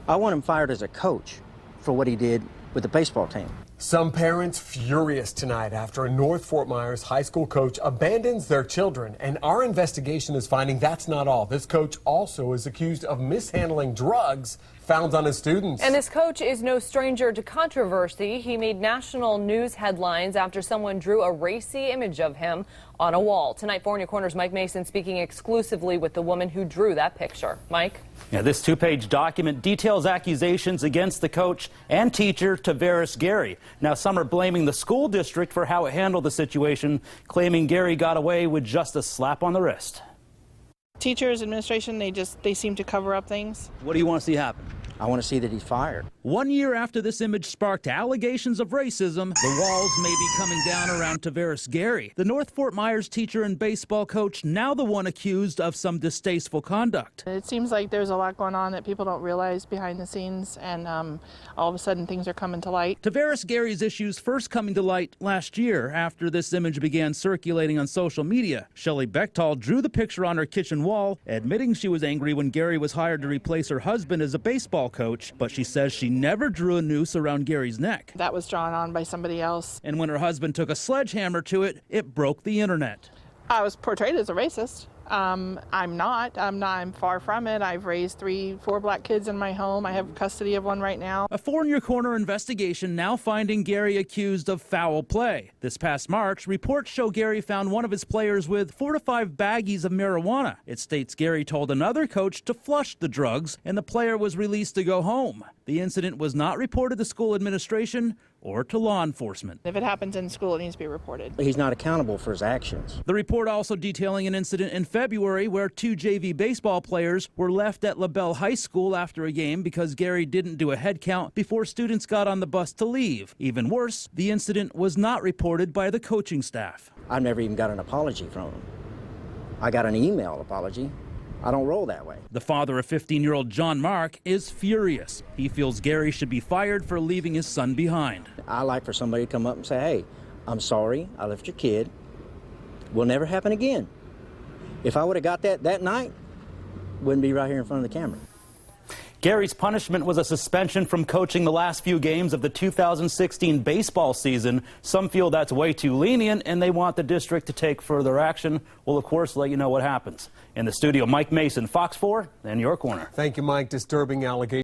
I want him fired as a coach for what he did with the baseball team. Some parents furious tonight after a North Fort Myers high school coach abandons their children. And our investigation is finding that's not all. This coach also is accused of mishandling drugs found on his students. And this coach is no stranger to controversy. He made national news headlines after someone drew a racy image of him on a wall. Tonight, 4 News Corner's Mike Mason speaking exclusively with the woman who drew that picture. Mike? Yeah, this 2-page document details accusations against the coach and teacher Tavaris Gary. Now, some are blaming the school district for how it handled the situation, claiming Gary got away with just a slap on the wrist. Teachers, administration, they seem to cover up things. What do you want to see happen? I want to see that he's fired. 1 year after this image sparked allegations of racism, the walls may be coming down around Tavaris Gary, the North Fort Myers teacher and baseball coach, now the one accused of some distasteful conduct. It seems like there's a lot going on that people don't realize behind the scenes, and all of a sudden things are coming to light. Tavaris Gary's issues first coming to light last year after this image began circulating on social media. Shelley Bechtal drew the picture on her kitchen wall, admitting she was angry when Gary was hired to replace her husband as a baseball coach, but she says she never drew a noose around Gary's neck. That was drawn on by somebody else. And when her husband took a sledgehammer to it, it broke the internet. I was portrayed as a racist. I'm not. I'm far from it. I've raised 4 black kids in my home. I have custody of one right now. A 4 News Corner investigation now finding Gary accused of foul play. This past March, reports show Gary found one of his players with 4 to 5 baggies of marijuana. It states Gary told another coach to flush the drugs, and the player was released to go home. The incident was not reported to school administration or to law enforcement. If it happens in school, it needs to be reported. He's not accountable for his actions. The report also detailing an incident in February where 2 JV baseball players were left at LaBelle High School after a game because Gary didn't do a head count before students got on the bus to leave. Even worse, the incident was not reported by the coaching staff. I've never even got an apology from him. I got an email apology. I don't roll that way. The father of 15-year-old John Mark is furious. He feels Gary should be fired for leaving his son behind. I like for somebody to come up and say, hey, I'm sorry, I left your kid. Will never happen again. If I would have got that night, wouldn't be right here in front of the camera. Gary's punishment was a suspension from coaching the last few games of the 2016 baseball season. Some feel that's way too lenient, and they want the district to take further action. We'll, of course, let you know what happens. In the studio, Mike Mason, Fox 4, and your corner. Thank you, Mike. Disturbing allegation.